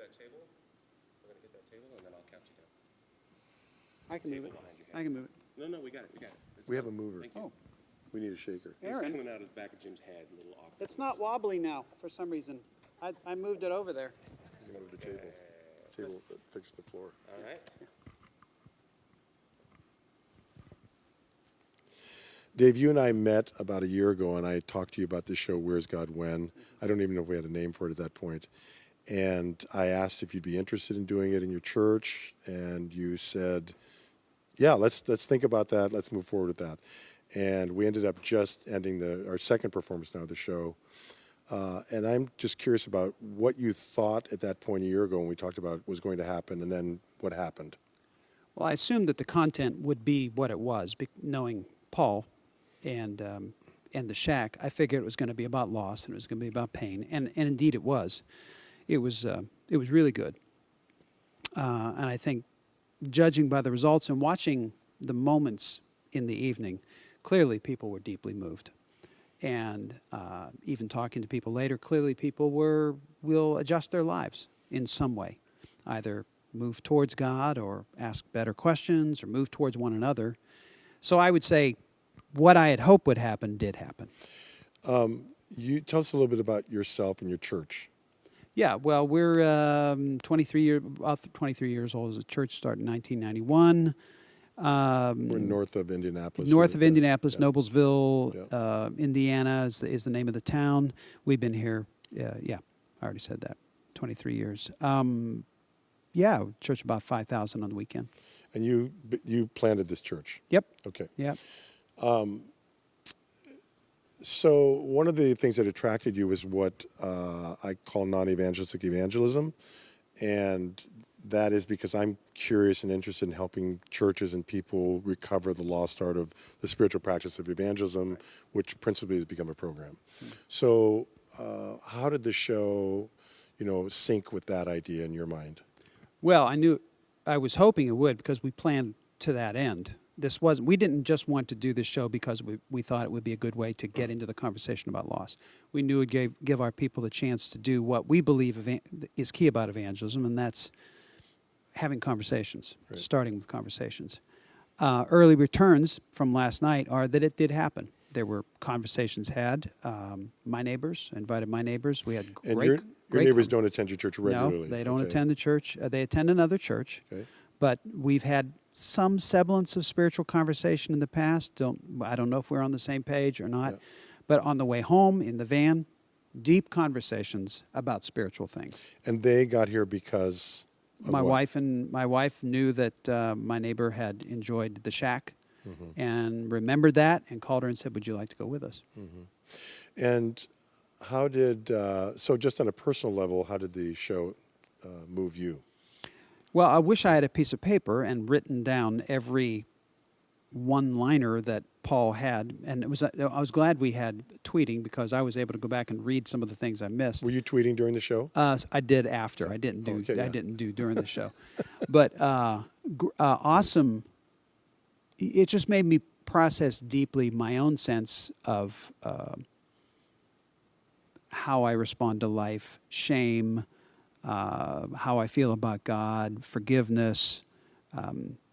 that table. We're going to hit that table, and then I'll count you down. I can move it. Behind your head. I can move it. No, we got it. We have a mover. Thank you. Oh, We need a shaker. It's Aaron, coming out of the back of Jim's head, a little awkward. it's not wobbly now for some reason. I moved it over there. Move the table. Table that fixed the floor. All right. Dave, you and I met about a year ago, and I talked to you about this show, Where's God When? I don't even know if we had a name for it at that point. And I asked if you'd be interested in doing it in your church, and you said, yeah, let's think about that. Let's move forward with that. And we ended up just ending our second performance now of the show. And I'm just curious about what you thought at that point a year ago when we talked about what was going to happen, and then what happened. Well, I assumed that the content would be what it was, knowing Paul and the shack. I figured it was going to be about loss and it was going to be about pain, and indeed it was. It was really good, and I think, judging by the results and watching the moments in the evening, clearly people were deeply moved, and even talking to people later, clearly people will adjust their lives in some way, either move towards God or ask better questions or move towards one another. So I would say what I had hoped would happen did happen. You tell us a little bit about yourself and your church. Yeah, well, we're 23 years old as a church, started in 1991. We're north of Indianapolis. North of Indianapolis, yeah. Noblesville, Yeah. Indiana is the name of the town. We've been here, I already said that, 23 years. Church about 5,000 on the weekend. And you planted this church. Yep. Okay. Yep. So one of the things that attracted you was what I call non-evangelistic evangelism, and that is because I'm curious and interested in helping churches and people recover the lost art of the spiritual practice of evangelism, which principally has become a program. So how did the show, sync with that idea in your mind? Well, I was hoping it would, because we planned to that end. We didn't just want to do this show because we thought it would be a good way to get into the conversation about loss. We knew it would give our people the chance to do what we believe is key about evangelism, and that's having conversations, right. Starting with conversations. Early returns from last night are that it did happen. There were conversations had. My neighbors, invited my neighbors. We had great. And your neighbors don't attend your church regularly? No, they don't attend the church. They attend another church. Okay. But we've had some semblance of spiritual conversation in the past. I don't know if we're on the same page or not. Yeah. But on the way home in the van, deep conversations about spiritual things. And they got here because of my what? My wife knew that my neighbor had enjoyed the shack, and remembered that, and called her and said, "Would you like to go with us?" Mm-hmm. And how did so just on a personal level, how did the show move you? Well, I wish I had a piece of paper and written down every one-liner that Paul had, and I was glad we had tweeting, because I was able to go back and read some of the things I missed. Were you tweeting during the show? I did after. Okay. I didn't do. Okay, yeah. I didn't do during the show, but awesome. It just made me process deeply my own sense of how I respond to life, shame. How I feel about God, forgiveness.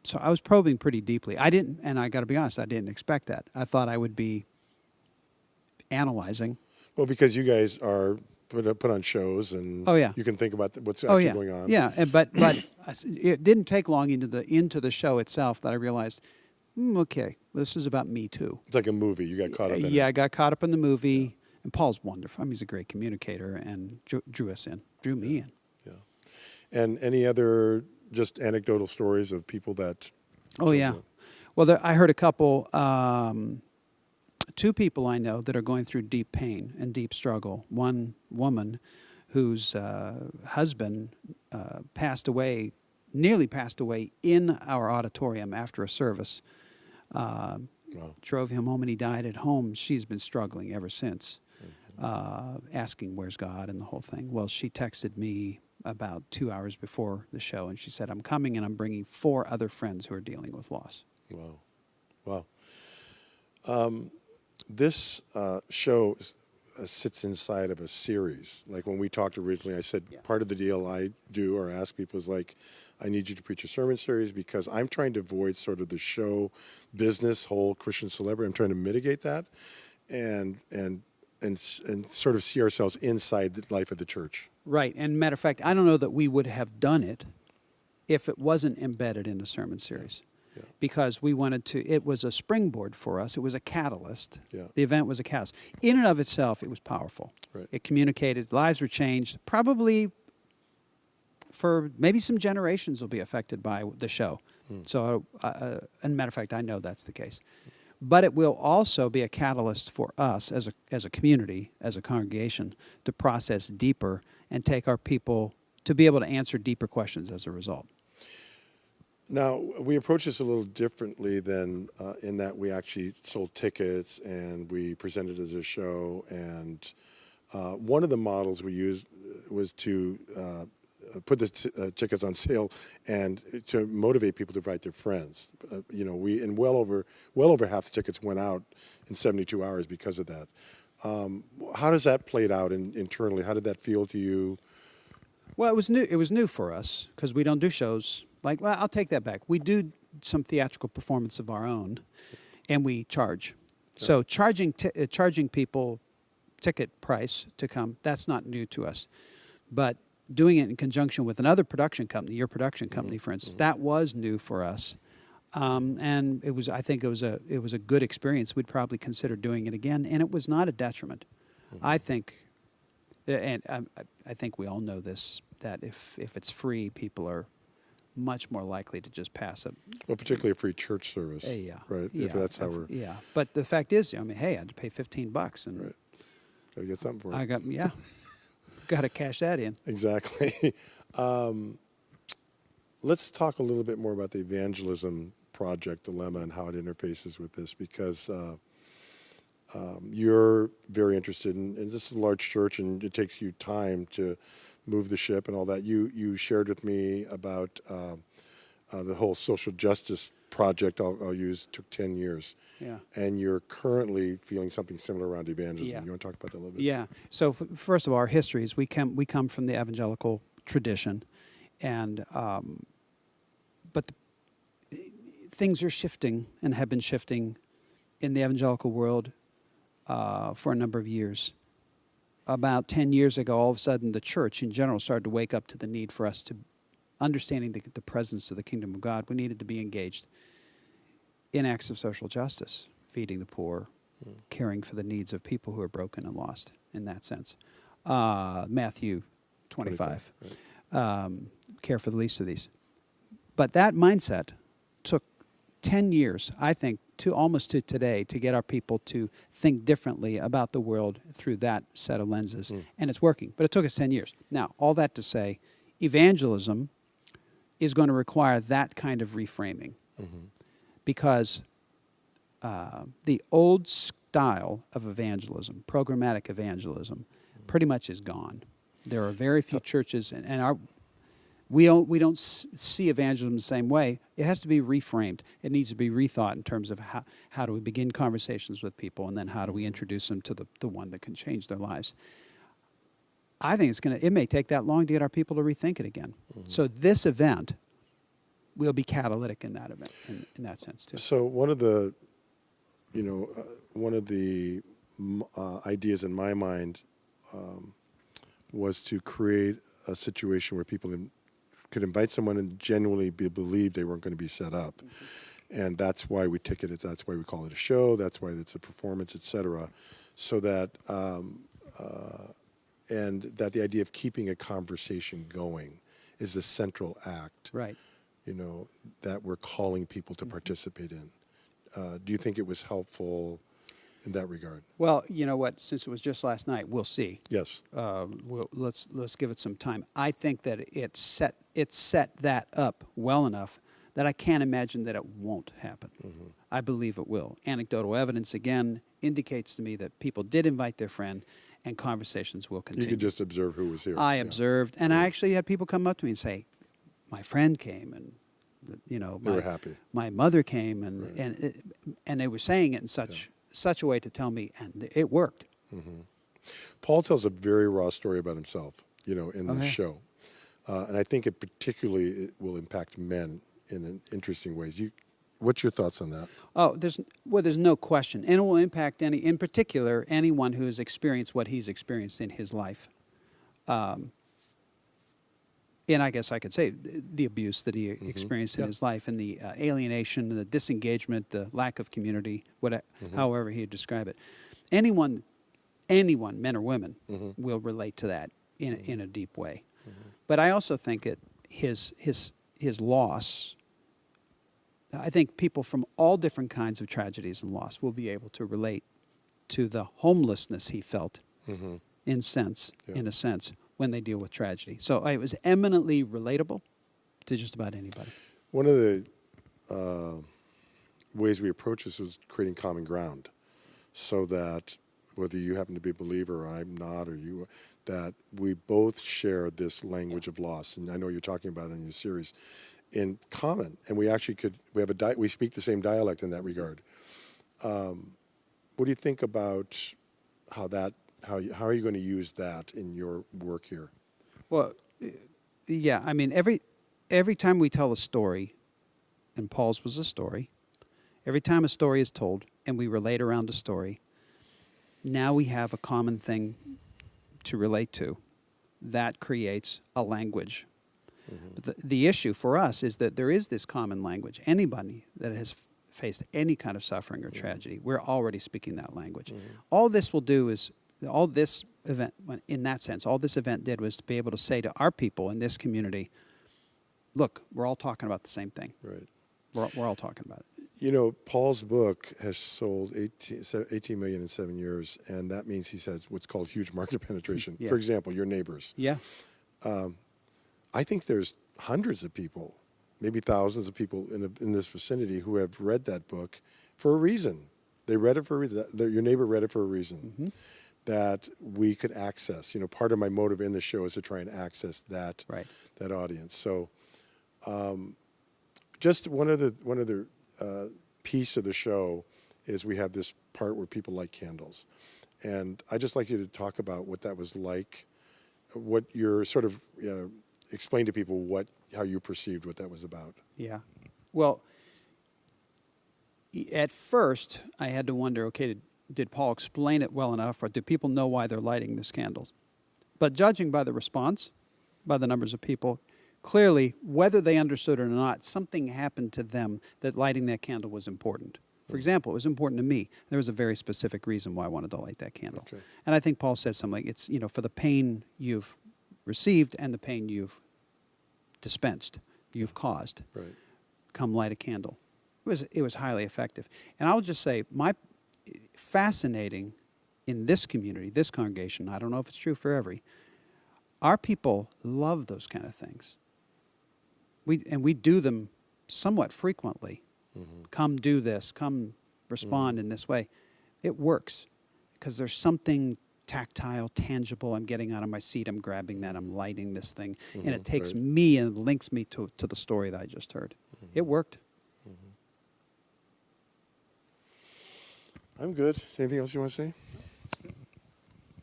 So I was probing pretty deeply. And I got to be honest, I didn't expect that. I thought I would be analyzing. Well, because you guys are put on shows, and you can think about what's actually going on. Yeah, but it didn't take long into the show itself that I realized, okay, this is about me too. It's like a movie. You got caught up in it. Yeah, I got caught up in the movie. Yeah. And Paul's wonderful. I mean, he's a great communicator, and drew me in. Yeah. And any other just anecdotal stories of people that... Oh, yeah. Well, I heard a couple, two people I know that are going through deep pain and deep struggle. One woman whose husband nearly passed away in our auditorium after a service. Wow. Drove him home, and he died at home. She's been struggling ever since, asking where's God and the whole thing. Well, she texted me about 2 hours before the show, and she said, "I'm coming, and I'm bringing 4 other friends who are dealing with loss." Wow. This show sits inside of a series. Like when we talked originally, I said part of the deal I do or ask people is like, I need you to preach a sermon series because I'm trying to avoid sort of the show business, whole Christian celebrity. I'm trying to mitigate that and sort of see ourselves inside the life of the church. Right. And matter of fact, I don't know that we would have done it if it wasn't embedded in a sermon series. Yeah. Because we wanted to, it was a springboard for us. It was a catalyst. Yeah. The event was a catalyst. In and of itself, it was powerful. Right. It communicated, lives were changed, probably for maybe some generations will be affected by the show. So, and matter of fact, I know that's the case. But it will also be a catalyst for us as a community, as a congregation, to process deeper and take our people to be able to answer deeper questions as a result. Now, we approach this a little differently than in that we actually sold tickets and we presented as a show. And one of the models we used was to put the tickets on sale and to motivate people to invite their friends. We and well over half the tickets went out in 72 hours because of that. How does that play out internally? How did that feel to you? Well, it was new. It was new for us because we don't do shows. Well, I'll take that back. We do some theatrical performance of our own, and we charge. Yeah. So charging people ticket price to come, that's not new to us. But doing it in conjunction with another production company, your production company, for instance, that was new for us. And it was, I think it was a good experience. We'd probably consider doing it again, and it was not a detriment. I think, and I think we all know this, that if it's free, people are much more likely to just pass it. Well, particularly a free church service. Yeah. Right. Yeah. If that's how we're. Yeah. But the fact is, I mean, hey, I had to pay $15 and. Right. Got to get something for it. Got to cash that in. Exactly. Let's talk a little bit more about the Evangelism Dilemma and how it interfaces with this, because you're very interested in this is a large church and it takes you time to move the ship and all that. You shared with me about the whole social justice project I'll use took 10 years. Yeah. And you're currently feeling something similar around evangelism. Yeah. You want to talk about that a little bit? Yeah. So first of all, our history is we come from the evangelical tradition, and but things are shifting and have been shifting in the evangelical world for a number of years. About 10 years ago, all of a sudden, the church in general started to wake up to the need for us to, understanding the presence of the kingdom of God, we needed to be engaged in acts of social justice, feeding the poor, caring for the needs of people who are broken and lost, in that sense. Matthew 25, right. Care for the least of these. But that mindset took 10 years, I think, to almost to today, to get our people to think differently about the world through that set of lenses. And it's working, but it took us 10 years. Now, all that to say, evangelism is going to require that kind of reframing, because the old style of evangelism, programmatic evangelism, pretty much is gone. There are very few churches, and we don't see evangelism the same way. It has to be reframed. It needs to be rethought in terms of how do we begin conversations with people, and then how do we introduce them to the one that can change their lives. I think it may take that long to get our people to rethink it again. So this event will be catalytic in that event, in that sense too. So one of the ideas in my mind was to create a situation where people could invite someone and genuinely believe they weren't going to be set up. And that's why we ticket it. That's why we call it a show. That's why it's a performance, etc. So that, and that the idea of keeping a conversation going is the central act. Right. That we're calling people to participate in. Do you think it was helpful in that regard? Well, you know what? Since it was just last night, we'll see. Yes. Let's give it some time. I think that it set that up well enough that I can't imagine that it won't happen. I believe it will. Anecdotal evidence again indicates to me that people did invite their friend, and conversations will continue. You could just observe who was here. I observed, and I actually had people come up to me and say, "My friend came, and they were happy. My mother came, and they were saying it in such a way to tell me, and it worked." Paul tells a very raw story about himself, in the Okay. show. And I think it particularly will impact men in interesting ways. What's your thoughts on that? Oh, there's no question, and it will impact in particular, anyone who has experienced what he's experienced in his life. And I guess I could say the abuse that he experienced in Yep. his life, and the alienation, the disengagement, the lack of community, however he'd describe it. Anyone, men or women, will relate to that in a deep way. But I also think that his loss. I think people from all different kinds of tragedies and loss will be able to relate to the homelessness he felt, in a sense, when they deal with tragedy. So it was eminently relatable to just about anybody. One of the ways we approach this is creating common ground, so that whether you happen to be a believer or I'm not, or you, that we both share this language of loss. And I know you're talking about it in your series, in common, and we actually we speak the same dialect in that regard. What do you think about how are you going to use that in your work here? Well, yeah, I mean, every time we tell a story, and Paul's was a story, every time a story is told and we relate around a story, now we have a common thing to relate to. That creates a language. But the issue for us is that there is this common language. Anybody that has faced any kind of suffering or tragedy, we're already speaking that language. All this will do is, all this event, in that sense, all this event did was to be able to say to our people in this community, look, we're all talking about the same thing. Right. We're all talking about it. Paul's book has sold 18 million in 7 years, and that means he has what's called huge market penetration. Yeah. For example, your neighbors. Yeah. I think there's hundreds of people, maybe thousands of people in this vicinity who have read that book for a reason. They read it for a reason. Your neighbor read it for a reason that we could access. Part of my motive in the show is to try and access that audience. So, just one other piece of the show is we have this part where people light candles, and I'd just like you to talk about what that was like, what you're sort of explain to people how you perceived what that was about. Yeah. Well, at first, I had to wonder, okay, did Paul explain it well enough, or do people know why they're lighting these candles? But judging by the response, by the numbers of people, clearly, whether they understood it or not, something happened to them that lighting that candle was important. For example, it was important to me. There was a very specific reason why I wanted to light that candle. Okay. And I think Paul said something like, it's, for the pain you've received and the pain you've dispensed, you've caused. Right. Come light a candle. It was highly effective. And I'll just say, fascinating in this community, this congregation, I don't know if it's true for our people love those kind of things. We do them somewhat frequently. Come do this, come respond in this way. It works because there's something tactile, tangible. I'm getting out of my seat, I'm grabbing that, I'm lighting this thing. And it takes me and links me to the story that I just heard. It worked. I'm good. Anything else you want to say?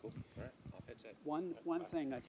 Cool. All right. Off headset. One thing I